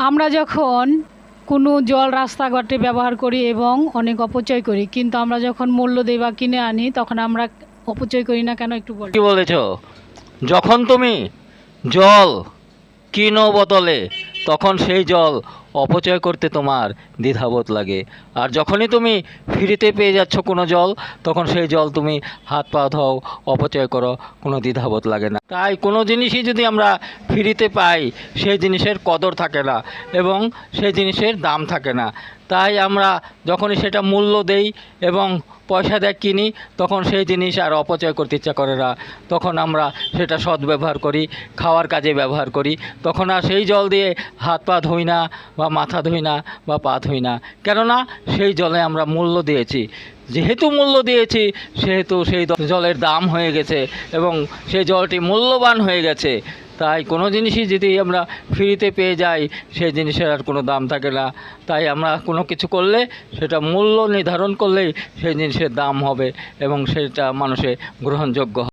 আমরা যখন কোনো জল রাস্তাঘাটে ব্যবহার করি এবং অনেক অপচয় করি, কিন্তু আমরা যখন মূল্য দিই বা কিনে আনি তখন আমরা অপচয় করি না কেন, একটু বলি। কি বলেছ? যখন তুমি জল কিনো বোতলে, তখন সেই জল অপচয় করতে তোমার দ্বিধাবোধ লাগে। আর যখনই তুমি ফ্রিতে পেয়ে যাচ্ছ কোনো জল, তখন সেই জল তুমি হাত পা ধোও, অপচয় করো, কোনো দ্বিধাবোধ লাগে না। তাই কোনো জিনিসই যদি আমরা ফ্রিতে পাই, সেই জিনিসের কদর থাকে না এবং সেই জিনিসের দাম থাকে না। তাই আমরা যখনই সেটা মূল্য দেই এবং পয়সা দিয়ে কিনি, তখন সেই জিনিস আর অপচয় করতে ইচ্ছা করে না। তখন আমরা সেটা সদ্ব্যবহার করি, খাওয়ার কাজে ব্যবহার করি। তখন আর সেই জল দিয়ে হাত পা ধুই না বা মাথা ধুই না বা পা ধুই না, কেননা সেই জলে আমরা মূল্য দিয়েছি। যেহেতু মূল্য দিয়েছি, সেহেতু সেই জলের দাম হয়ে গেছে এবং সেই জলটি মূল্যবান হয়ে গেছে। তাই কোনো জিনিসই যদি আমরা ফ্রিতে পেয়ে যাই, সেই জিনিসের আর কোনো দাম থাকে না। তাই আমরা কোনো কিছু করলে সেটা মূল্য নির্ধারণ করলেই সেই জিনিসের দাম হবে এবং সেটা মানুষের গ্রহণযোগ্য হবে।